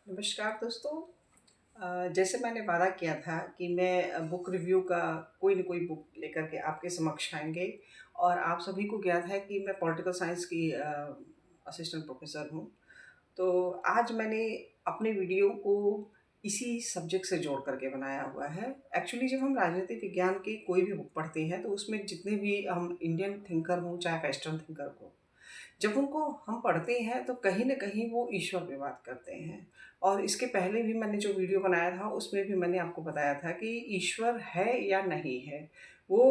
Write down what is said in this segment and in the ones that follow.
नमस्कार दोस्तों। जैसे मैंने वादा किया था कि मैं बुक रिव्यू का कोई न कोई बुक लेकर के आपके समक्ष आएँगे और आप सभी को ज्ञात है कि मैं पॉलिटिकल साइंस की असिस्टेंट प्रोफ़ेसर हूँ। तो आज मैंने अपने वीडियो को इसी सब्जेक्ट से जोड़ कर के बनाया हुआ है। एक्चुअली जब हम राजनीतिक विज्ञान की कोई भी बुक पढ़ते हैं तो उसमें जितने भी हम इंडियन थिंकर हों चाहे वेस्टर्न थिंकर हो, जब उनको हम पढ़ते हैं तो कहीं न कहीं वो ईश्वर पे बात करते हैं। और इसके पहले भी मैंने जो वीडियो बनाया था उसमें भी मैंने आपको बताया था कि ईश्वर है या नहीं है। वो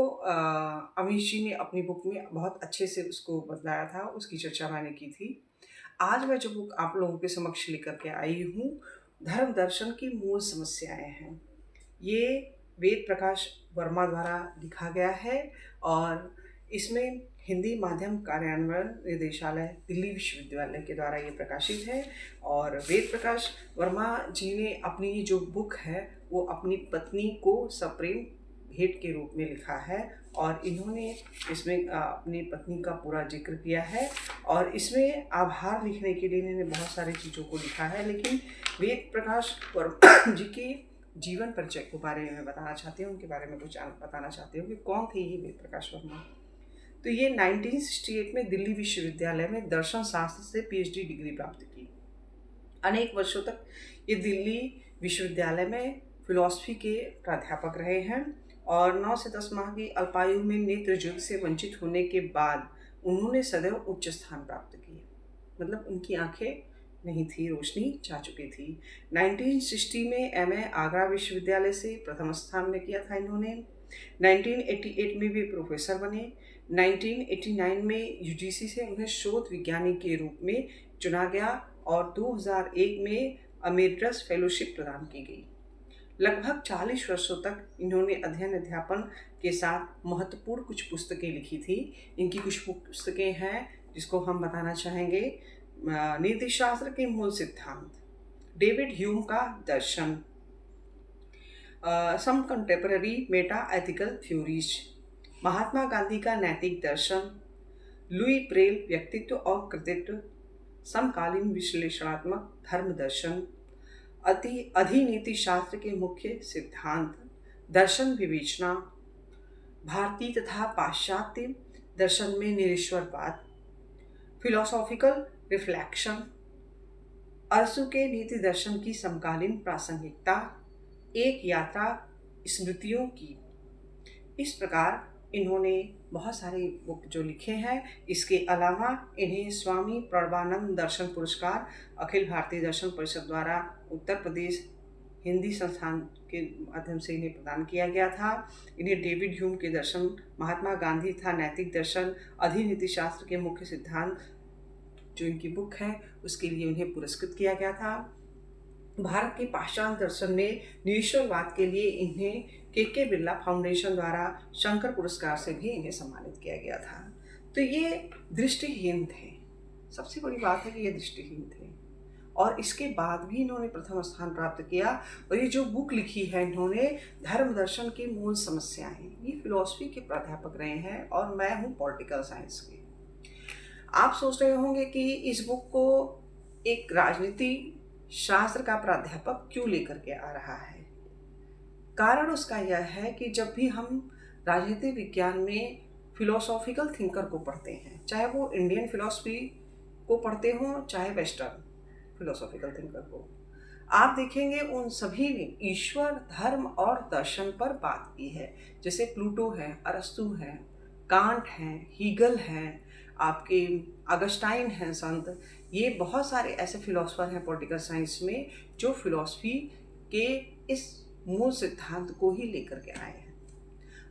अमीश जी ने अपनी बुक में बहुत अच्छे से उसको बतलाया था, उसकी चर्चा मैंने की थी। आज मैं जो बुक आप लोगों के समक्ष लेकर के आई हूँ, धर्म दर्शन की मूल समस्याएँ हैं। ये वेद प्रकाश वर्मा द्वारा लिखा गया है और इसमें हिंदी माध्यम कार्यान्वयन निदेशालय दिल्ली विश्वविद्यालय के द्वारा ये प्रकाशित है। और वेद प्रकाश वर्मा जी ने अपनी ये जो बुक है वो अपनी पत्नी को सप्रेम भेंट के रूप में लिखा है और इन्होंने इसमें अपनी पत्नी का पूरा जिक्र किया है और इसमें आभार लिखने के लिए इन्होंने बहुत सारी चीज़ों को लिखा है। लेकिन वेद प्रकाश वर्मा जी की जीवन परिचय के बारे में बताना चाहती हूँ, उनके बारे में कुछ बताना चाहती हूँ कि कौन थे ये वेद प्रकाश वर्मा। तो ये 1968 में दिल्ली विश्वविद्यालय में दर्शन शास्त्र से पीएचडी डिग्री प्राप्त की। अनेक वर्षों तक ये दिल्ली विश्वविद्यालय में फिलॉसफी के प्राध्यापक रहे हैं और 9 से 10 माह की अल्पायु में नेत्र युद्ध से वंचित होने के बाद उन्होंने सदैव उच्च स्थान प्राप्त किए। मतलब उनकी आंखें नहीं थी, रोशनी जा चुकी थी। 1960 में एमए आगरा विश्वविद्यालय से प्रथम स्थान में किया था इन्होंने। 1988 में भी प्रोफेसर बने। 1989 में यूजीसी से उन्हें शोध विज्ञानी के रूप में चुना गया और 2001 में अमेरिटस फेलोशिप प्रदान की गई। लगभग 40 वर्षों तक इन्होंने अध्ययन अध्यापन के साथ महत्वपूर्ण कुछ पुस्तकें लिखी थी। इनकी कुछ पुस्तकें हैं जिसको हम बताना चाहेंगे। नीतिशास्त्र के मूल सिद्धांत, डेविड ह्यूम का दर्शन, सम contemporary Meta ethical theories, Mahatma Gandhi का नैतिक दर्शन, लुई ब्रेल व्यक्तित्व और कृतित्व, समकालीन विश्लेषणात्मक धर्म दर्शन, अधिनीति शास्त्र के मुख्य सिद्धांत, दर्शन विवेचना, भारतीय तथा पाश्चात्य दर्शन में निरीश्वरवाद, फिलोसॉफिकल रिफ्लेक्शन, अरसू के नीति दर्शन की समकालीन प्रासंगिकता, एक यात्रा स्मृतियों की। इस प्रकार इन्होंने बहुत सारे बुक जो लिखे हैं। इसके अलावा इन्हें स्वामी प्रणवानंद दर्शन पुरस्कार अखिल भारतीय दर्शन परिषद द्वारा उत्तर प्रदेश हिंदी संस्थान के माध्यम से इन्हें प्रदान किया गया था। इन्हें डेविड ह्यूम के दर्शन, महात्मा गांधी था नैतिक दर्शन, अधिनीति शास्त्र के मुख्य सिद्धांत जो इनकी बुक है उसके लिए उन्हें पुरस्कृत किया गया था। भारत के पाश्चात्य दर्शन में निरीश्वरवाद के लिए इन्हें के बिरला फाउंडेशन द्वारा शंकर पुरस्कार से भी इन्हें सम्मानित किया गया था। तो ये दृष्टिहीन थे, सबसे बड़ी बात है कि ये दृष्टिहीन थे और इसके बाद भी इन्होंने प्रथम स्थान प्राप्त किया। और ये जो बुक लिखी है इन्होंने, धर्म दर्शन की मूल समस्याएं, ये फिलॉसफी के प्राध्यापक रहे हैं और मैं हूँ पॉलिटिकल साइंस की। आप सोच रहे होंगे कि इस बुक को एक राजनीति शास्त्र का प्राध्यापक क्यों लेकर के आ रहा है। कारण उसका यह है कि जब भी हम राजनीति विज्ञान में फिलोसॉफिकल थिंकर को पढ़ते हैं, चाहे वो इंडियन फिलॉसफी को पढ़ते हों चाहे वेस्टर्न फिलोसॉफिकल थिंकर को, आप देखेंगे उन सभी ने ईश्वर, धर्म और दर्शन पर बात की है। जैसे प्लूटो है, अरस्तु है, कांट हैं, हीगल हैं, आपके अगस्टाइन हैं संत। ये बहुत सारे ऐसे फिलोसफर हैं पॉलिटिकल साइंस में जो फिलोसफी के इस मूल सिद्धांत को ही लेकर के आए हैं।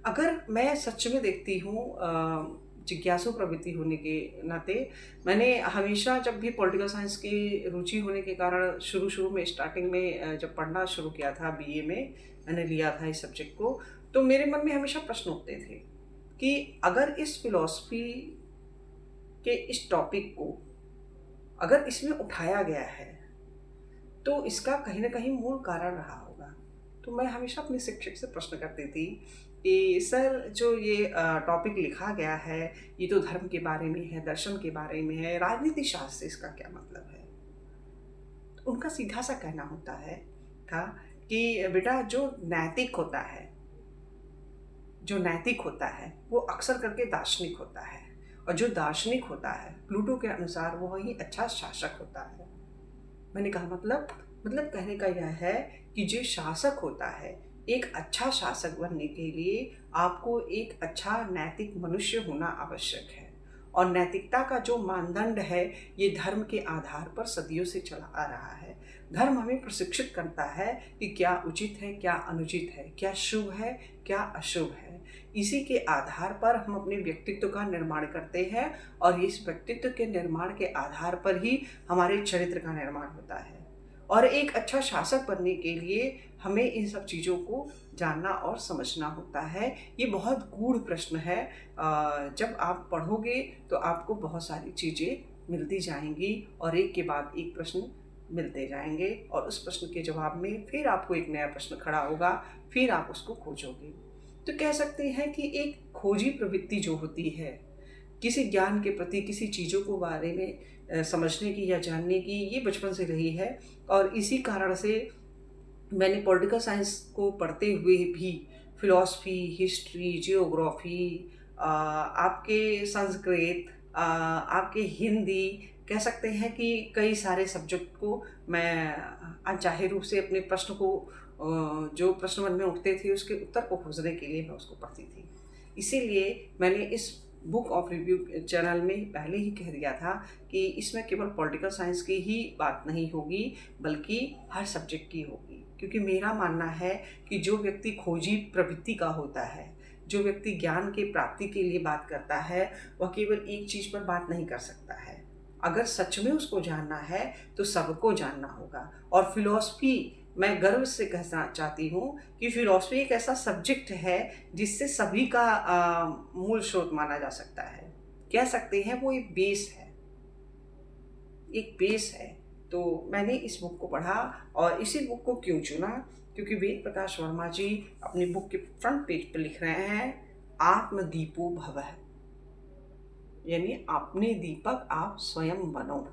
अगर मैं सच में देखती हूँ, जिज्ञासु प्रवृत्ति होने के नाते मैंने हमेशा जब भी पॉलिटिकल साइंस की रुचि होने के कारण शुरू में स्टार्टिंग में जब पढ़ना शुरू किया था, बीए में मैंने लिया था इस सब्जेक्ट को, तो मेरे मन में हमेशा प्रश्न उठते थे कि अगर इस फिलॉसफी के इस टॉपिक को अगर इसमें उठाया गया है तो इसका कहीं ना कहीं मूल कारण रहा होगा। तो मैं हमेशा अपने शिक्षक से प्रश्न करती थी कि सर जो ये टॉपिक लिखा गया है ये तो धर्म के बारे में है, दर्शन के बारे में है, राजनीति शास्त्र से इसका क्या मतलब है। तो उनका सीधा सा कहना होता है था कि बेटा जो नैतिक होता है वो अक्सर करके दार्शनिक होता है, और जो दार्शनिक होता है प्लूटो के अनुसार वो ही अच्छा शासक होता है। मैंने कहा मतलब कहने का यह है कि जो शासक होता है, एक अच्छा शासक बनने के लिए आपको एक अच्छा नैतिक मनुष्य होना आवश्यक है। और नैतिकता का जो मानदंड है ये धर्म के आधार पर सदियों से चला आ रहा है। धर्म हमें प्रशिक्षित करता है कि क्या उचित है, क्या अनुचित है, क्या शुभ है, क्या अशुभ है। इसी के आधार पर हम अपने व्यक्तित्व का निर्माण करते हैं, और इस व्यक्तित्व के निर्माण के आधार पर ही हमारे चरित्र का निर्माण होता है। और एक अच्छा शासक बनने के लिए हमें इन सब चीज़ों को जानना और समझना होता है। ये बहुत गूढ़ प्रश्न है। जब आप पढ़ोगे तो आपको बहुत सारी चीज़ें मिलती जाएंगी, और एक के बाद एक प्रश्न मिलते जाएंगे, और उस प्रश्न के जवाब में फिर आपको एक नया प्रश्न खड़ा होगा, फिर आप उसको खोजोगे। तो कह सकते हैं कि एक खोजी प्रवृत्ति जो होती है किसी ज्ञान के प्रति, किसी चीज़ों को बारे में समझने की या जानने की, ये बचपन से रही है। और इसी कारण से मैंने पॉलिटिकल साइंस को पढ़ते हुए भी फिलॉसफी, हिस्ट्री, जियोग्राफी, आपके संस्कृत, आपके हिंदी, कह सकते हैं कि कई सारे सब्जेक्ट को मैं अनचाहे रूप से अपने प्रश्न को, जो प्रश्न मन में उठते थे उसके उत्तर को खोजने के लिए मैं उसको पढ़ती थी। इसीलिए मैंने इस बुक ऑफ रिव्यू चैनल में पहले ही कह दिया था कि इसमें केवल पॉलिटिकल साइंस की ही बात नहीं होगी, बल्कि हर सब्जेक्ट की होगी। क्योंकि मेरा मानना है कि जो व्यक्ति खोजी प्रवृत्ति का होता है, जो व्यक्ति ज्ञान के प्राप्ति के लिए बात करता है, वह केवल एक चीज़ पर बात नहीं कर सकता है। अगर सच में उसको जानना है तो सबको जानना होगा। और फिलॉसफी, मैं गर्व से कहना चाहती हूँ कि फिलॉसफी एक ऐसा सब्जेक्ट है जिससे सभी का मूल स्रोत माना जा सकता है। कह सकते हैं वो एक बेस है, एक बेस है। तो मैंने इस बुक को पढ़ा, और इसी बुक को क्यों चुना, क्योंकि वेद प्रकाश वर्मा जी अपनी बुक के फ्रंट पेज पर लिख रहे हैं, आत्मदीपो भवः, यानी अपने दीपक आप स्वयं बनो।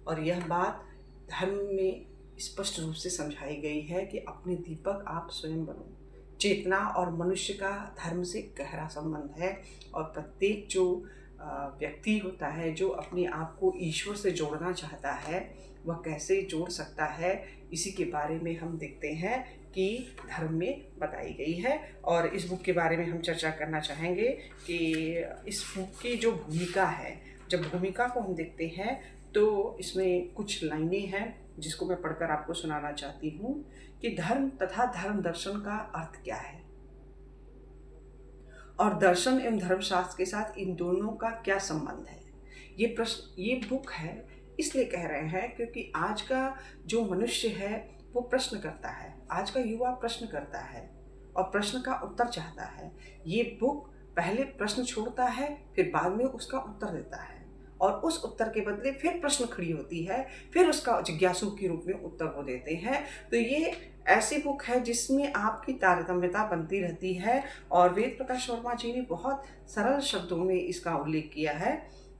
और यह बात धर्म में स्पष्ट रूप से समझाई गई है कि अपने दीपक आप स्वयं बनो। चेतना और मनुष्य का धर्म से गहरा संबंध है, और प्रत्येक जो व्यक्ति होता है जो अपने आप को ईश्वर से जोड़ना चाहता है, वह कैसे जोड़ सकता है, इसी के बारे में हम देखते हैं कि धर्म में बताई गई है। और इस बुक के बारे में हम चर्चा करना चाहेंगे कि इस बुक की जो भूमिका है, जब भूमिका को हम देखते हैं तो इसमें कुछ लाइनें हैं जिसको मैं पढ़कर आपको सुनाना चाहती हूँ कि धर्म तथा धर्म दर्शन का अर्थ क्या है, और दर्शन एवं धर्मशास्त्र के साथ इन दोनों का क्या संबंध है। ये बुक है इसलिए कह रहे हैं क्योंकि आज का जो मनुष्य है वो प्रश्न करता है, आज का युवा प्रश्न करता है और प्रश्न का उत्तर चाहता है। ये बुक पहले प्रश्न छोड़ता है, फिर बाद में उसका उत्तर देता है, और उस उत्तर के बदले फिर प्रश्न खड़ी होती है, फिर उसका जिज्ञासु के रूप में उत्तर वो देते हैं। तो ये ऐसी बुक है जिसमें आपकी तारतम्यता बनती रहती है। और वेद प्रकाश वर्मा जी ने बहुत सरल शब्दों में इसका उल्लेख किया है।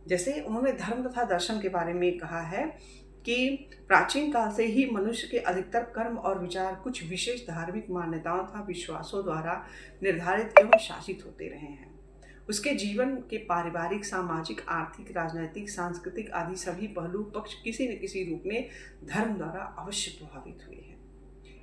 जैसे उन्होंने धर्म तथा दर्शन के बारे में कहा है कि प्राचीन काल से ही मनुष्य के अधिकतर कर्म और विचार कुछ विशेष धार्मिक मान्यताओं तथा विश्वासों द्वारा निर्धारित एवं शासित होते रहे हैं। उसके जीवन के पारिवारिक, सामाजिक, आर्थिक, राजनैतिक, सांस्कृतिक आदि सभी पहलू पक्ष किसी न किसी रूप में धर्म द्वारा अवश्य प्रभावित हुए हैं।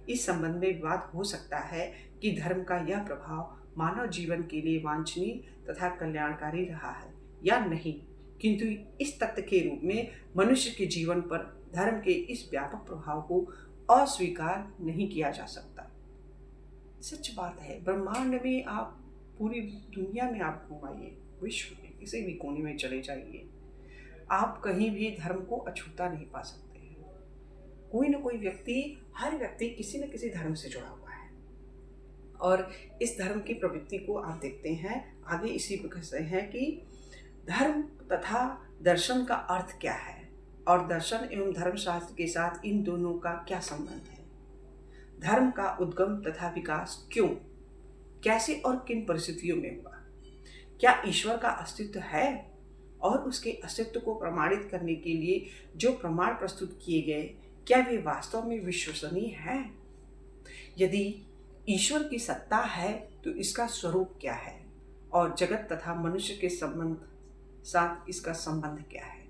इस संबंध में विवाद हो सकता है कि धर्म का यह प्रभाव मानव जीवन के लिए वांछनीय तथा कल्याणकारी रहा है या नहीं, किंतु इस तथ्य के रूप में मनुष्य के जीवन पर धर्म के इस व्यापक प्रभाव को अस्वीकार नहीं किया जा सकता। सच बात है, ब्रह्मांड में आप पूरी दुनिया में आप घुमाइए, विश्व में किसी भी कोने में चले जाइए, आप कहीं भी धर्म को अछूता नहीं पा सकते हैं। कोई न कोई व्यक्ति, हर व्यक्ति किसी न किसी धर्म से जुड़ा हुआ है, और इस धर्म की प्रवृत्ति को आप देखते हैं। आगे इसी को कहते हैं कि धर्म तथा दर्शन का अर्थ क्या है, और दर्शन एवं धर्मशास्त्र के साथ इन दोनों का क्या संबंध है। धर्म का उद्गम तथा विकास क्यों, कैसे और किन परिस्थितियों में हुआ, क्या ईश्वर का अस्तित्व है, और उसके अस्तित्व को प्रमाणित करने के लिए जो प्रमाण प्रस्तुत किए गए, क्या वे वास्तव में विश्वसनीय हैं? यदि ईश्वर की सत्ता है तो इसका स्वरूप क्या है और जगत तथा मनुष्य के संबंध साथ इसका संबंध क्या है?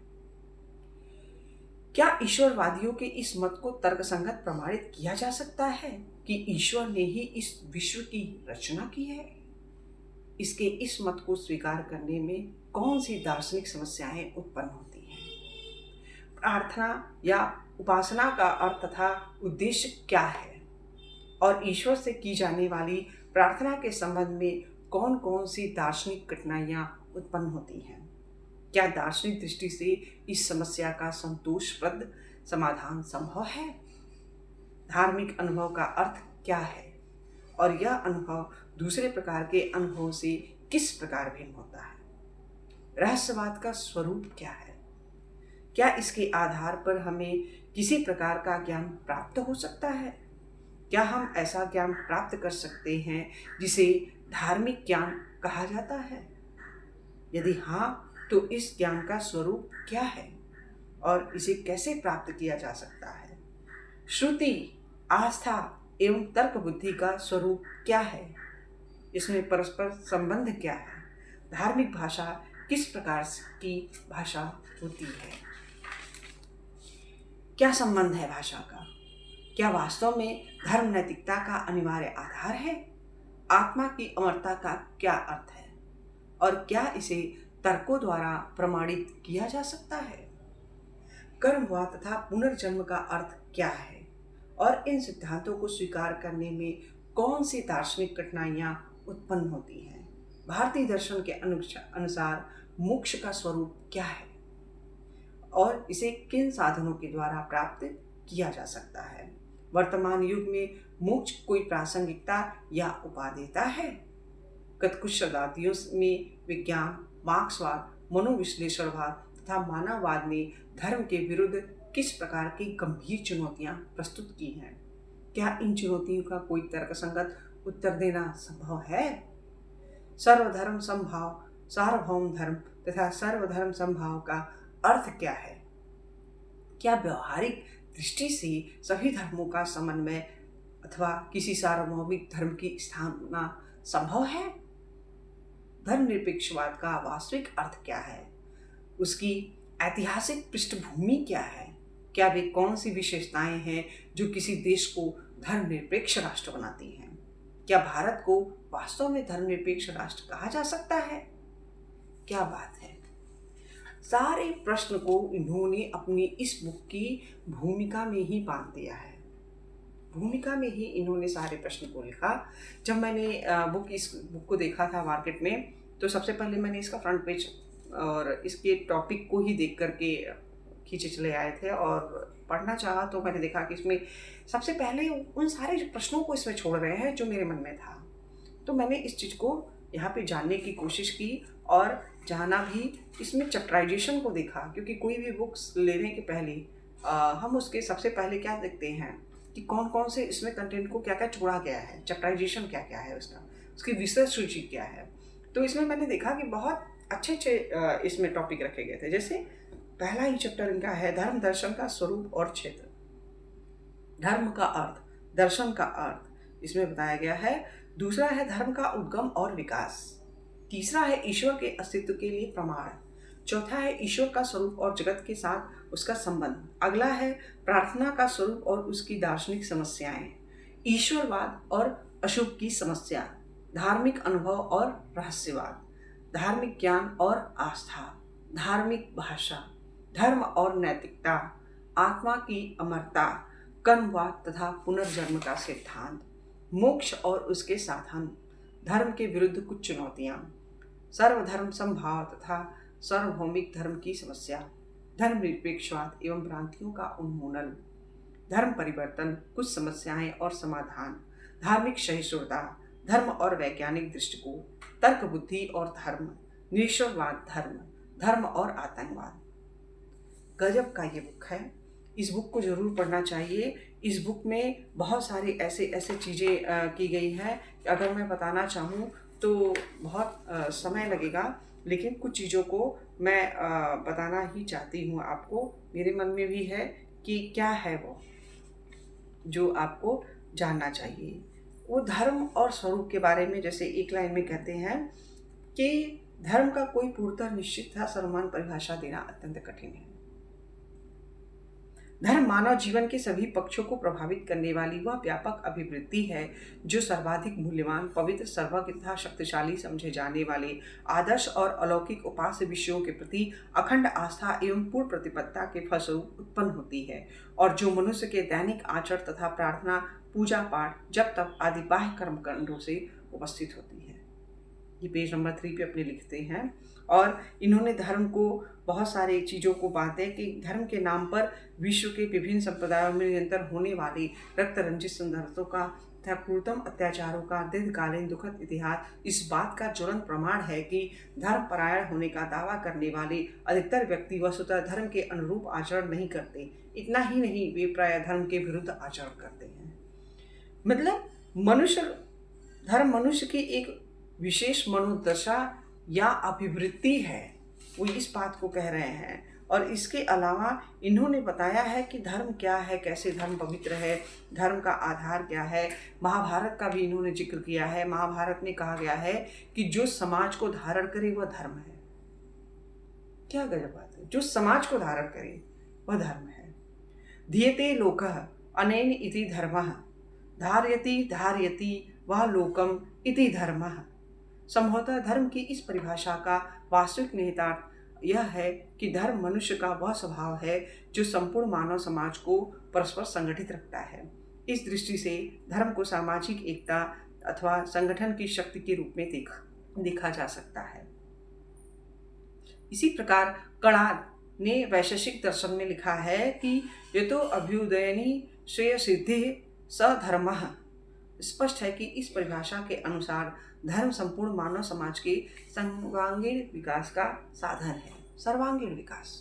क्या ईश्वरवादियों के इस मत को तर्कसंगत प्रमाणित किया जा सकता है कि ईश्वर ने ही इस विश्व की रचना की है? इसके इस मत को स्वीकार करने में कौन सी दार्शनिक समस्याएं उत्पन्न होती हैं? प्रार्थना या उपासना का अर्थ तथा उद्देश्य क्या है और ईश्वर से की जाने वाली प्रार्थना के संबंध में कौन कौन सी दार्शनिक कठिनाइयां उत्पन्न होती हैं? क्या दार्शनिक दृष्टि से इस समस्या का संतोषप्रद समाधान संभव है? धार्मिक अनुभव का अर्थ क्या है और यह अनुभव दूसरे प्रकार के अनुभव से किस प्रकार भिन्न होता है? रहस्यवाद का स्वरूप क्या है? क्या इसके आधार पर हमें किसी प्रकार का ज्ञान प्राप्त हो सकता है? क्या हम ऐसा ज्ञान प्राप्त कर सकते हैं जिसे धार्मिक ज्ञान कहा जाता है? यदि हाँ, तो इस ज्ञान का स्वरूप क्या है और इसे कैसे प्राप्त किया जा सकता है? श्रुति, आस्था एवं तर्क बुद्धि का स्वरूप क्या है? इसमें परस्पर संबंध क्या है? धार्मिक भाषा किस प्रकार की भाषा होती है? क्या संबंध है भाषा का? क्या वास्तव में धर्म नैतिकता का अनिवार्य आधार है? आत्मा की अमरता का क्या अर्थ है और क्या इसे तर्कों द्वारा प्रमाणित किया जा सकता है? कर्मवाद तथा पुनर्जन्म का अर्थ क्या है और इन सिद्धांतों को स्वीकार करने में कौन सी दार्शनिक कठिनाइयां उत्पन्न होती हैं? भारतीय दर्शन के अनुसार मोक्ष का स्वरूप क्या है और इसे किन साधनों के द्वारा प्राप्त किया जा सकता है? वर्तमान युग में मोक्ष कोई प्रासंगिकता या उपादेयता है? गत कुछ शताब्दियों में विज्ञान, मार्क्सवाद, मनोविश्लेषणवाद तथा मानववाद ने धर्म के विरुद्ध किस प्रकार की गंभीर चुनौतियां प्रस्तुत की हैं? क्या इन चुनौतियों का कोई तर्कसंगत उत्तर देना संभव है? सर्वधर्म समभाव, सार्वभौम धर्म तथा सर्वधर्म समभाव का अर्थ क्या है? क्या व्यवहारिक दृष्टि से सभी धर्मों का समन्वय अथवा किसी सार्वभौमिक धर्म की स्थापना संभव है? धर्मनिरपेक्षवाद का वास्तविक अर्थ क्या है? उसकी ऐतिहासिक पृष्ठभूमि क्या है? क्या वे कौन सी विशेषताएं हैं जो किसी देश को धर्मनिरपेक्ष राष्ट्र बनाती हैं? क्या भारत को वास्तव में धर्मनिरपेक्ष राष्ट्र कहा जा सकता है? क्या बात है! सारे प्रश्न को इन्होंने अपनी इस बुक की भूमिका में ही बांध दिया है। भूमिका में ही इन्होंने सारे प्रश्न को लिखा। जब मैंने इस बुक को देखा था मार्केट में, तो सबसे पहले मैंने इसका फ्रंट पेज और इसके टॉपिक को ही देख करके खींचे चले आए थे और पढ़ना चाहा तो मैंने देखा कि इसमें सबसे पहले उन सारे प्रश्नों को इसमें छोड़ रहे हैं जो मेरे मन में था। तो मैंने इस चीज़ को यहाँ पे जानने की कोशिश की और जाना भी। इसमें चैप्टराइजेशन को देखा, क्योंकि कोई भी बुक्स लेने के पहले हम उसके सबसे पहले क्या देखते हैं कि कौन कौन से इसमें कंटेंट को क्या क्या छोड़ा गया है, चैप्टराइजेशन क्या क्या है उसका, उसकी विषय सूची क्या है। तो इसमें मैंने देखा कि बहुत अच्छे अच्छे इसमें टॉपिक रखे गए थे। जैसे पहला ही चैप्टर इनका है धर्म दर्शन का स्वरूप और क्षेत्र। धर्म का अर्थ, दर्शन का अर्थ इसमें बताया गया है। दूसरा है धर्म का उद्गम और विकास। तीसरा है ईश्वर के अस्तित्व के लिए प्रमाण। चौथा है ईश्वर का स्वरूप और जगत के साथ उसका संबंध। अगला है प्रार्थना का स्वरूप और उसकी दार्शनिक समस्याएं, ईश्वरवाद और अशुभ की समस्या, धार्मिक अनुभव और रहस्यवाद, धार्मिक ज्ञान और आस्था, धार्मिक भाषा, धर्म और नैतिकता, आत्मा की अमरता, कर्मवाद तथा पुनर्जन्म का सिद्धांत, मोक्ष और उसके साधन, धर्म के विरुद्ध कुछ चुनौतियाँ, सर्वधर्म समभाव तथा सार्वभौमिक धर्म की समस्या, धर्मनिरपेक्षवाद एवं भ्रांतियों का उन्मूलन, धर्म परिवर्तन, कुछ समस्याएं और समाधान, धार्मिक सहिष्णुता, धर्म और वैज्ञानिक दृष्टिकोण, तर्क बुद्धि और धर्म, निरीश्वरवाद धर्म, धर्म और आतंकवाद। गजब का ये बुक है, इस बुक को जरूर पढ़ना चाहिए। इस बुक में बहुत सारी ऐसे चीज़ें की गई हैं कि अगर मैं बताना चाहूँ तो बहुत समय लगेगा, लेकिन कुछ चीज़ों को मैं बताना ही चाहती हूँ आपको। मेरे मन में भी है कि क्या है वो जो आपको जानना चाहिए। वो धर्म और स्वरूप के बारे में जैसे एक लाइन में कहते हैं कि धर्म का कोई पूर्णतः निश्चित था सर्वमान परिभाषा देना अत्यंत कठिन है। धर्म मानव जीवन के सभी पक्षों को प्रभावित करने वाली वह व्यापक अभिवृत्ति है जो सर्वाधिक मूल्यवान, पवित्र, सर्वज्ञ तथा शक्तिशाली समझे जाने वाले आदर्श और अलौकिक उपास्य विषयों के प्रति अखंड आस्था एवं पूर्ण प्रतिबद्धता के फलस्वरूप उत्पन्न होती है और जो मनुष्य के दैनिक आचरण तथा प्रार्थना, पूजा पाठ, जप तप आदि बाह्य कर्मकांडों से उपस्थित होती है। ये पेज नंबर 3 पे अपने लिखते हैं। और इन्होंने धर्म को बहुत सारे चीज़ों को बांटे कि धर्म के नाम पर विश्व के विभिन्न संप्रदायों में निरंतर होने वाली रक्त रंजित संघर्षों का तथा क्रूरतम अत्याचारों का दीर्घकालीन दुखद इतिहास इस बात का ज्वलंत प्रमाण है कि धर्म परायण होने का दावा करने वाले अधिकतर व्यक्ति वस्तुतः धर्म के अनुरूप आचरण नहीं करते। इतना ही नहीं, वे प्राय धर्म के विरुद्ध आचरण करते हैं। मतलब धर्म मनुष्य की एक विशेष मनोदशा या अभिवृत्ति है, वो इस बात को कह रहे हैं। और इसके अलावा इन्होंने बताया है कि धर्म क्या है, कैसे धर्म पवित्र है, धर्म का आधार क्या है। महाभारत का भी इन्होंने जिक्र किया है। महाभारत में कहा गया है कि जो समाज को धारण करे वह धर्म है। क्या गजब बात है, जो समाज को धारण करे वह धर्म है। धियते लोकः अनेन इति धर्मः, धारयति धारयति वह लोकम इति धर्मः। संभवतः धर्म की इस परिभाषा का वास्तविक निहितार्थ यह है कि धर्म मनुष्य का वह स्वभाव है जो संपूर्ण मानव समाज को परस्पर संगठित रखता है। इस दृष्टि से धर्म को सामाजिक एकता अथवा संगठन की शक्ति के रूप में देखा जा सकता है। इसी प्रकार कणाद ने वैशेषिक दर्शन में लिखा है कि यतो अभ्युदयनी श्रेय सिद्धि स धर्मः। स्पष्ट है कि इस परिभाषा के अनुसार धर्म संपूर्ण मानव समाज के सर्वांगीण विकास का साधन है, सर्वांगीण विकास।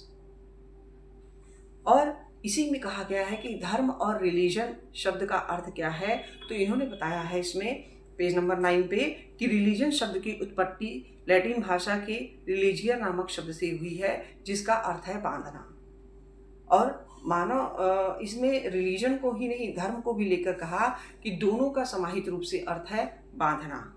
और इसी में कहा गया है कि धर्म और रिलीजन शब्द का अर्थ क्या है, तो इन्होंने बताया है इसमें पेज नंबर 9 पे कि रिलीजन शब्द की उत्पत्ति लैटिन भाषा के रिलीजिया नामक शब्द से हुई है जिसका अर्थ है बांधना। और मानव इसमें रिलीजन को ही नहीं धर्म को भी लेकर कहा कि दोनों का समाहित रूप से अर्थ है बांधना,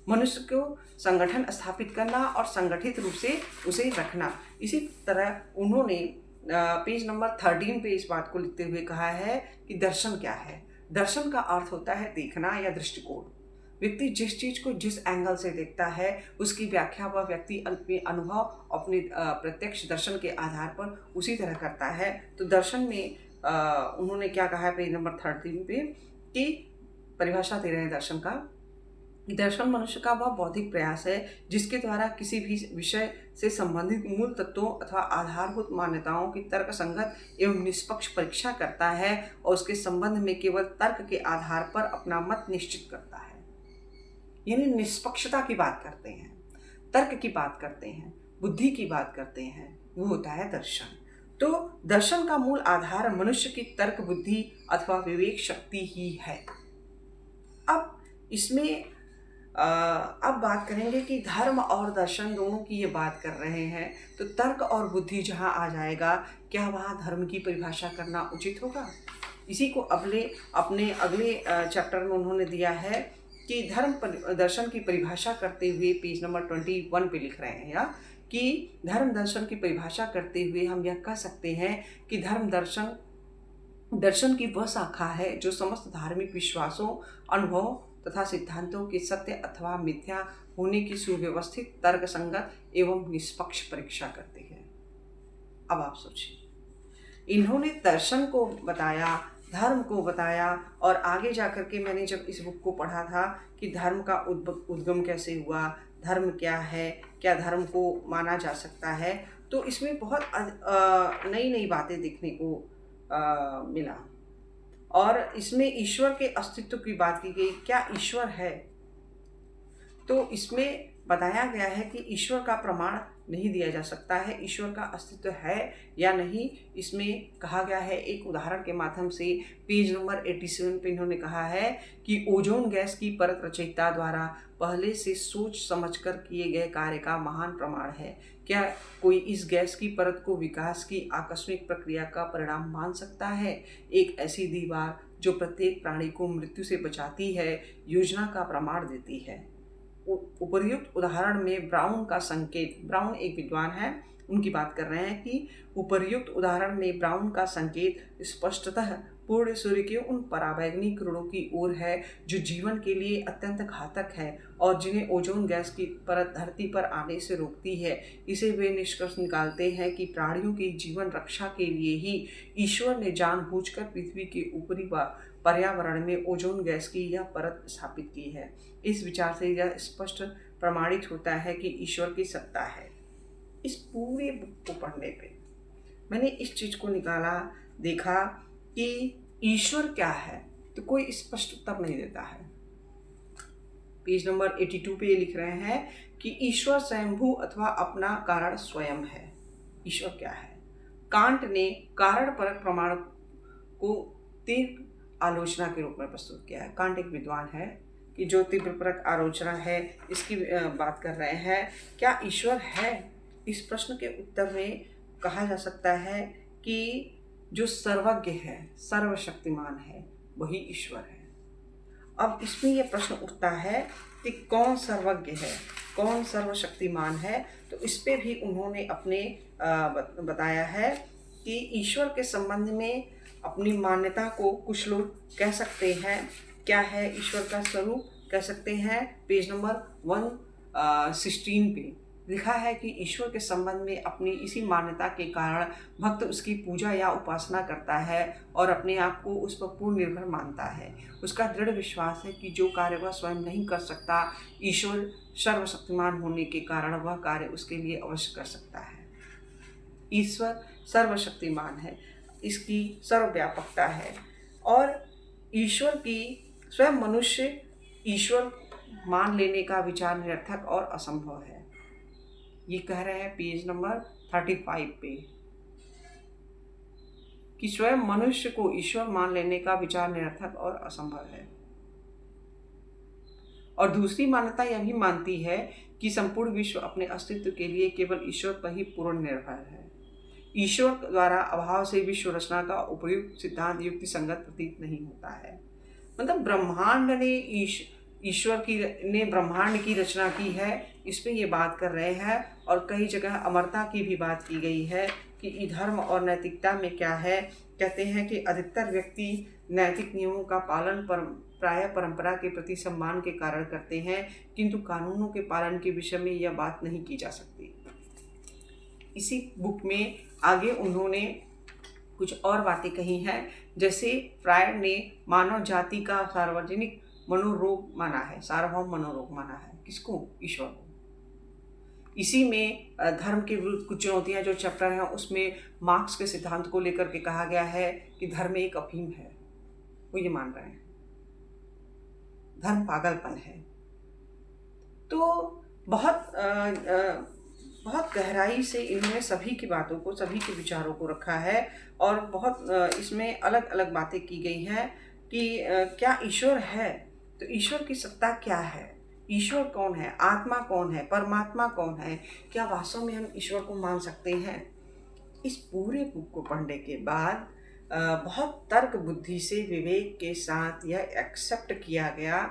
मनुष्य को संगठन स्थापित करना और संगठित रूप से उसे रखना। इसी तरह उन्होंने पेज नंबर 13 पे इस बात को लिखते हुए कहा है कि दर्शन क्या है। दर्शन का अर्थ होता है देखना या दृष्टिकोण। व्यक्ति जिस चीज को जिस एंगल से देखता है उसकी व्याख्या वह व्यक्ति अपने अनुभव, अपने प्रत्यक्ष दर्शन के आधार पर उसी तरह करता है। तो दर्शन में उन्होंने क्या कहा है पेज नंबर 13 पे कि परिभाषा दे रहे हैं दर्शन का। दर्शन मनुष्य का वह बौद्धिक प्रयास है जिसके द्वारा किसी भी विषय से संबंधित मूल तत्वों अथवा आधारभूत मान्यताओं की तर्क संगत एवं निष्पक्ष परीक्षा करता है और उसके संबंध में केवल तर्क के आधार पर अपना मत निश्चित करता है। यानी निष्पक्षता की बात करते हैं, तर्क की बात करते हैं, बुद्धि की बात करते हैं, वो होता है दर्शन। तो दर्शन का मूल आधार मनुष्य की तर्क बुद्धि अथवा विवेक शक्ति ही है। अब इसमें अब बात करेंगे कि धर्म और दर्शन दोनों की ये बात कर रहे हैं, तो तर्क और बुद्धि जहाँ आ जाएगा, क्या वहाँ धर्म की परिभाषा करना उचित होगा? इसी को अपने अगले चैप्टर में उन्होंने दिया है कि धर्म दर्शन की परिभाषा करते हुए पेज नंबर 21 पे लिख रहे हैं या कि धर्म दर्शन की परिभाषा करते हुए हम यह कह सकते हैं कि धर्म दर्शन की वह शाखा है जो समस्त धार्मिक विश्वासों, अनुभव तथा सिद्धांतों के सत्य अथवा मिथ्या होने की सुव्यवस्थित, तर्क संगत एवं निष्पक्ष परीक्षा करती है। अब आप सोचिए, इन्होंने दर्शन को बताया, धर्म को बताया, और आगे जाकर के मैंने जब इस बुक को पढ़ा था कि धर्म का उद्गम कैसे हुआ, धर्म क्या है, क्या धर्म को माना जा सकता है, तो इसमें बहुत नई नई बातें देखने को मिला। और इसमें ईश्वर के अस्तित्व की बात की गई, क्या ईश्वर है? तो इसमें बताया गया है कि ईश्वर का प्रमाण नहीं दिया जा सकता है। ईश्वर का अस्तित्व है या नहीं, इसमें कहा गया है एक उदाहरण के माध्यम से। पेज नंबर 87 पे इन्होंने कहा है कि ओजोन गैस की परत रचयिता द्वारा पहले से सोच समझकर किए गए कार्य का महान प्रमाण है। क्या कोई इस गैस की परत को विकास की आकस्मिक प्रक्रिया का परिणाम मान सकता है? एक ऐसी दीवार जो प्रत्येक प्राणी को मृत्यु से बचाती है, योजना का प्रमाण देती है। उपर्युक्त उदाहरण में ब्राउन का संकेत, ब्राउन एक विद्वान है, उनकी बात कर रहे हैं कि उपर्युक्त उदाहरण में ब्राउन का संकेत स्पष्टतः पूर्ण सूर्य के उन पराबैंगनी किरणों की ओर है जो जीवन के लिए अत्यंत घातक है और जिन्हें ओजोन गैस की परत धरती पर आने से रोकती है। इसे वे निष्कर्ष निकालते हैं कि प्राणियों की जीवन रक्षा के लिए ही ईश्वर ने जानबूझकर पृथ्वी के ऊपरी पर्यावरण में ओजोन गैस की यह परत स्थापित की है। इस विचार से यह स्पष्ट प्रमाणित होता है कि ईश्वर की सत्ता है। इस पूरे बुक को पढ़ने पे मैंने इस चीज को निकाला, देखा कि ईश्वर क्या है, तो कोई स्पष्ट उत्तर नहीं देता है। पेज नंबर 82 पे ये लिख रहे हैं कि ईश्वर स्वयंभू अथवा अपना कारण स्वयं है। ईश्वर क्या है? कांट ने कारण परक प्रमाण को तीव्र आलोचना के रूप में प्रस्तुत किया है। कांट एक विद्वान है कि जो तीव्र परक आलोचना है इसकी बात कर रहे हैं। क्या ईश्वर है? इस प्रश्न के उत्तर में कहा जा सकता है कि जो सर्वज्ञ है, सर्वशक्तिमान है, वही ईश्वर है। अब इसमें यह प्रश्न उठता है कि कौन सर्वज्ञ है, कौन सर्वशक्तिमान है? तो इस पे भी उन्होंने अपने बताया है कि ईश्वर के संबंध में अपनी मान्यता को कुछ लोग कह सकते हैं। क्या है ईश्वर का स्वरूप? कह सकते हैं पेज नंबर 116 पे लिखा है कि ईश्वर के संबंध में अपनी इसी मान्यता के कारण भक्त उसकी पूजा या उपासना करता है और अपने आप को उस पर पूर्ण निर्भर मानता है। उसका दृढ़ विश्वास है कि जो कार्य वह स्वयं नहीं कर सकता, ईश्वर सर्वशक्तिमान होने के कारण वह कार्य उसके लिए अवश्य कर सकता है। ईश्वर सर्वशक्तिमान है, इसकी सर्वव्यापकता है और ईश्वर की स्वयं मनुष्य ईश्वर मान लेने का विचार निरर्थक और असंभव है। ये कह रहे हैं पेज नंबर 35 पे कि स्वयं मनुष्य को ईश्वर मान लेने का विचार निरर्थक और असंभव है। और दूसरी मान्यता यह भी मानती है कि संपूर्ण विश्व अपने अस्तित्व के लिए केवल ईश्वर पर ही पूर्ण निर्भर है। ईश्वर द्वारा अभाव से विश्व रचना का उपयुक्त सिद्धांत युक्ति संगत प्रतीत नहीं होता है। मतलब ब्रह्मांड ने ईश्वर ने ब्रह्मांड की रचना की है, इस पे ये बात कर रहे हैं। और कई जगह अमरता की भी बात की गई है कि धर्म और नैतिकता में क्या है। कहते हैं कि अधिकतर व्यक्ति नैतिक नियमों का पालन प्रायः परंपरा के प्रति सम्मान के कारण करते हैं, किंतु कानूनों के पालन के विषय में यह बात नहीं की जा सकती। इसी बुक में आगे उन्होंने कुछ और बातें कही हैं, जैसे फ्रायड ने मानव जाति का सार्वजनिक मनोरोग माना है, सार्वभौम मनोरोग माना है। किसको? ईश्वर को। इसी में धर्म के विरुद्ध कुछ चुनौतियां जो चैप्टर है उसमें मार्क्स के सिद्धांत को लेकर के कहा गया है कि धर्म एक अफीम है, वो ये मान रहे हैं, धर्म पागलपन है। तो बहुत गहराई से इन्होंने सभी की बातों को, सभी के विचारों को रखा है और बहुत इसमें अलग अलग बातें की गई हैं कि क्या ईश्वर है, तो ईश्वर की सत्ता क्या है, ईश्वर कौन है, आत्मा कौन है, परमात्मा कौन है, क्या वास्तव में हम ईश्वर को मान सकते हैं। इस पूरे बुक को पढ़ने के बाद बहुत तर्क बुद्धि से, विवेक के साथ यह एक्सेप्ट किया गया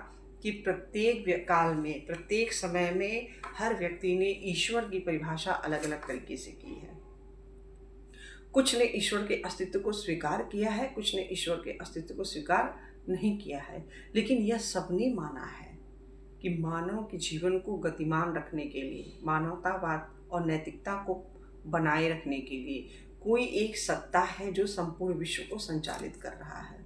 कि प्रत्येक काल में, प्रत्येक समय में हर व्यक्ति ने ईश्वर की परिभाषा अलग अलग तरीके से की है। कुछ ने ईश्वर के अस्तित्व को स्वीकार किया है, कुछ ने ईश्वर के अस्तित्व को स्वीकार नहीं किया है, लेकिन यह सबने माना है कि मानव के जीवन को गतिमान रखने के लिए, मानवतावाद और नैतिकता को बनाए रखने के लिए कोई एक सत्ता है जो संपूर्ण विश्व को संचालित कर रहा है।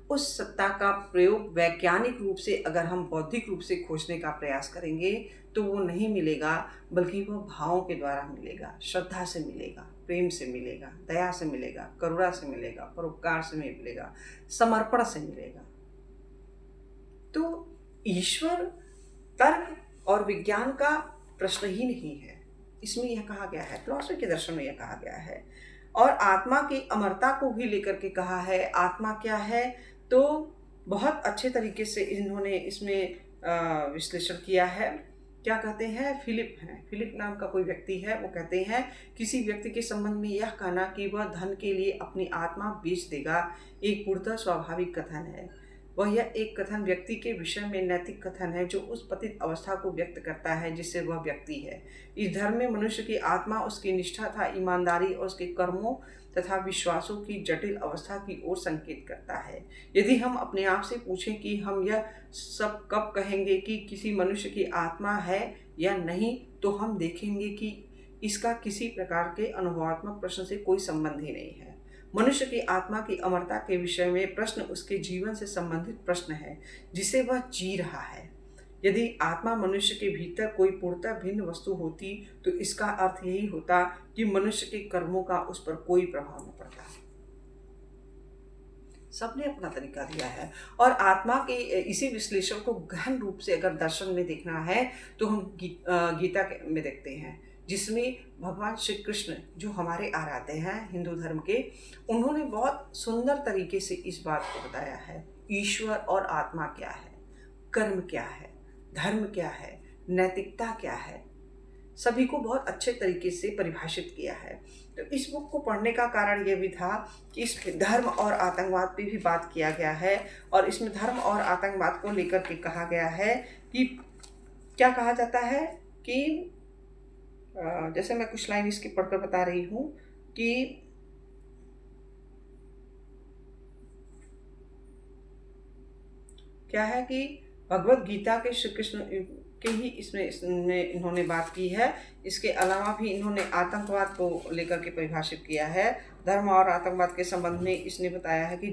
उस सत्ता का प्रयोग वैज्ञानिक रूप से अगर हम बौद्धिक रूप से खोजने का प्रयास करेंगे तो वो नहीं मिलेगा, बल्कि वो भावों के द्वारा मिलेगा, श्रद्धा से मिलेगा, प्रेम से मिलेगा, दया से मिलेगा, करुणा से मिलेगा, परोपकार से मिलेगा, समर्पण से मिलेगा। तो ईश्वर तर्क और विज्ञान का प्रश्न ही नहीं है, इसमें यह कहा गया है, फिलॉसफी के दर्शन में यह कहा गया है। और आत्मा की अमरता को भी लेकर के कहा है। आत्मा क्या है, तो बहुत अच्छे तरीके से इन्होंने इसमें विश्लेषण किया है। क्या कहते हैं, फिलिप हैं, फिलिप नाम का कोई व्यक्ति है, वो कहते हैं किसी व्यक्ति के संबंध में यह कहना कि वह धन के लिए अपनी आत्मा बेच देगा एक पूर्णतः स्वाभाविक कथन है। वह यह एक कथन व्यक्ति के विषय में नैतिक कथन है जो उस पतित अवस्था को व्यक्त करता है जिससे वह व्यक्ति है। इस धर्म में मनुष्य की आत्मा उसकी निष्ठा तथा ईमानदारी और उसके कर्मों तथा विश्वासों की जटिल अवस्था की ओर संकेत करता है। यदि हम अपने आप से पूछें कि हम यह सब कब कहेंगे कि किसी मनुष्य की आत्मा है या नहीं, तो हम देखेंगे कि इसका किसी प्रकार के अनुभवात्मक प्रश्न से कोई संबंध ही नहीं है। मनुष्य की आत्मा की अमरता के विषय में प्रश्न उसके जीवन से संबंधित प्रश्न है जिसे वह जी रहा है। यदि आत्मा मनुष्य के भीतर कोई पूर्णतः भिन्न वस्तु होती तो इसका अर्थ यही होता कि मनुष्य के कर्मों का उस पर कोई प्रभाव न पड़ता। सबने अपना तरीका दिया है और आत्मा के इसी विश्लेषण को गहन रूप से अगर दर्शन में देखना है तो हम गीता में देखते हैं, जिसमें भगवान श्री कृष्ण जो हमारे आराध्य हैं हिंदू धर्म के, उन्होंने बहुत सुंदर तरीके से इस बात को बताया है। ईश्वर और आत्मा क्या है, कर्म क्या है, धर्म क्या है, नैतिकता क्या है, सभी को बहुत अच्छे तरीके से परिभाषित किया है। तो इस बुक को पढ़ने का कारण यह भी था कि इसमें धर्म और आतंकवाद पे भी बात किया गया है और इसमें धर्म और आतंकवाद को लेकर के कहा गया है कि क्या कहा जाता है कि जैसे मैं कुछ लाइन इसकी पढ़कर बता रही हूँ कि क्या है कि भगवत गीता के श्री कृष्ण के ही इसमें इन्होंने बात की है। इसके अलावा भी इन्होंने आतंकवाद को लेकर के परिभाषित किया है। धर्म और आतंकवाद के संबंध में इसने बताया है कि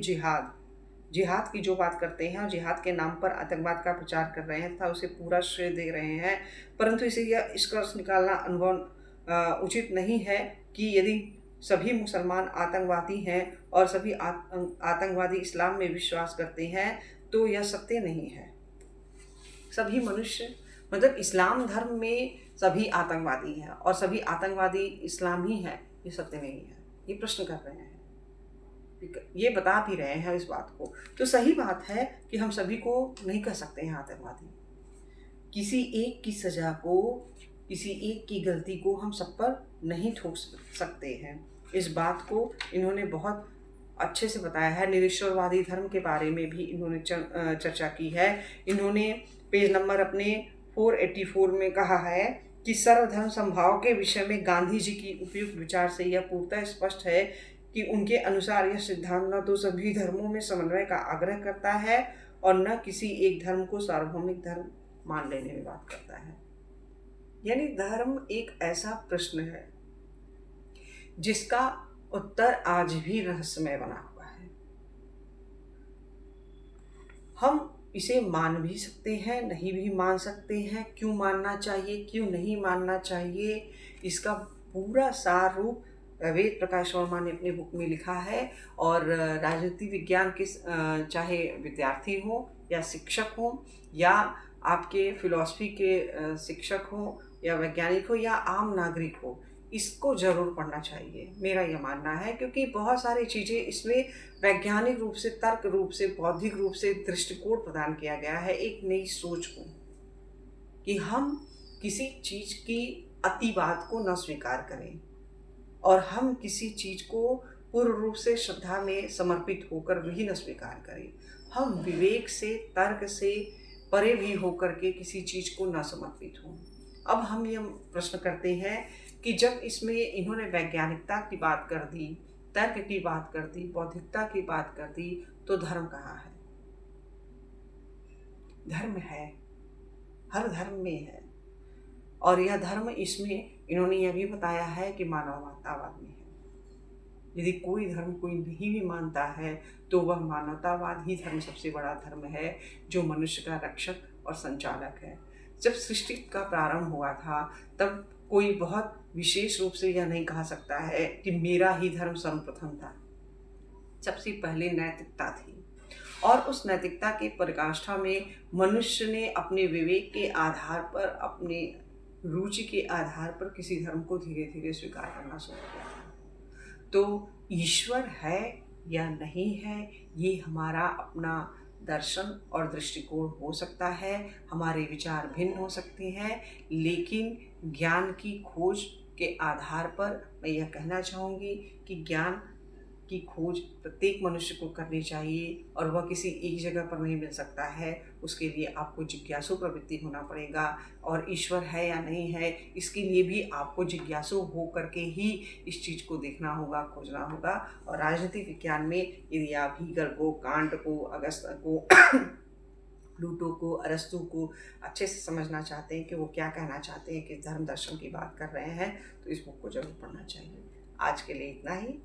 जिहाद की जो बात करते हैं और जिहाद के नाम पर आतंकवाद का प्रचार कर रहे हैं तथा उसे पूरा श्रेय दे रहे हैं, परंतु इसे यह निष्कर्ष निकालना अनुभव उचित नहीं है कि यदि सभी मुसलमान आतंकवादी हैं और सभी आतंकवादी इस्लाम में विश्वास करते हैं तो यह सत्य नहीं है। सभी मनुष्य मतलब इस्लाम धर्म में सभी आतंकवादी हैं और सभी आतंकवादी इस्लाम ही है, ये सत्य नहीं है। ये प्रश्न कर रहे हैं, ये बता भी रहे हैं इस बात को। तो सही बात है कि हम सभी को नहीं कह सकते हैं आतंकवादी। किसी एक की सजा को, किसी एक की गलती को हम सब पर नहीं थोप सकते हैं। इस बात को इन्होंने बहुत अच्छे से बताया है। निरीश्वरवादी धर्म के बारे में भी इन्होंने चर्चा की है। इन्होंने पेज नंबर अपने 484 में कहा है कि सर्वधर्म समभाव के विषय में गांधी जी की उपयुक्त विचार से यह पूर्णतः स्पष्ट है कि उनके अनुसार यह सिद्धांत न तो सभी धर्मों में समन्वय का आग्रह करता है और न किसी एक धर्म को सार्वभौमिक धर्म मान लेने में बात करता है। यानी धर्म एक ऐसा प्रश्न है जिसका उत्तर आज भी रहस्यमय बना हुआ है। हम इसे मान भी सकते हैं, नहीं भी मान सकते हैं। क्यों मानना चाहिए, क्यों नहीं मानना चाहिए, इसका पूरा सार रूप वेद प्रकाश वर्मा ने अपनी बुक में लिखा है। और राजनीति विज्ञान के चाहे विद्यार्थी हो या शिक्षक हो या आपके फिलॉसफी के शिक्षक हो या वैज्ञानिक हो या आम नागरिक हो, इसको ज़रूर पढ़ना चाहिए, मेरा यह मानना है। क्योंकि बहुत सारी चीज़ें इसमें वैज्ञानिक रूप से, तर्क रूप से, बौद्धिक रूप से दृष्टिकोण प्रदान किया गया है एक नई सोच को, कि हम किसी चीज़ की अतिवाद को न स्वीकार करें और हम किसी चीज़ को पूर्ण रूप से श्रद्धा में समर्पित होकर भी न स्वीकार करें। हम विवेक से, तर्क से परे भी होकर के किसी चीज़ को न समर्पित हों। अब हम ये प्रश्न करते हैं कि जब इसमें इन्होंने वैज्ञानिकता की बात कर दी, तर्क की बात कर दी, बौद्धिकता की बात कर दी, तो धर्म कहाँ है? धर्म है, हर धर्म में है। और यह धर्म, इसमें इन्होंने यह भी बताया है कि मानवतावाद में है। यदि कोई धर्म कोई नहीं भी मानता है तो वह मानवतावाद ही धर्म सबसे बड़ा धर्म है, जो मनुष्य का रक्षक और संचालक है। जब सृष्टि का प्रारंभ हुआ था तब कोई बहुत विशेष रूप से यह नहीं कहा सकता है कि मेरा ही धर्म सर्वप्रथम था। सबसे पहले नैतिकता थी और उस नैतिकता की पराकाष्ठा में मनुष्य ने अपने विवेक के आधार पर अपने रुचि के आधार पर किसी धर्म को धीरे धीरे स्वीकार करना शुरू किया था। तो ईश्वर है या नहीं है, ये हमारा अपना दर्शन और दृष्टिकोण हो सकता है, हमारे विचार भिन्न हो सकते हैं, लेकिन ज्ञान की खोज के आधार पर मैं यह कहना चाहूँगी कि ज्ञान की खोज प्रत्येक मनुष्य को करनी चाहिए और वह किसी एक जगह पर नहीं मिल सकता है। उसके लिए आपको जिज्ञासु प्रवृत्ति होना पड़ेगा, और ईश्वर है या नहीं है इसके लिए भी आपको जिज्ञासु हो करके ही इस चीज़ को देखना होगा, खोजना होगा। और राजनीतिक विज्ञान में यदि आप हीगल को, कांट को, अगस्ता को प्लूटो को, अरस्तु को अच्छे से समझना चाहते हैं कि वो क्या कहना चाहते हैं, कि धर्म दर्शन की बात कर रहे हैं, तो इस बुक को जरूर पढ़ना चाहिए। आज के लिए इतना ही।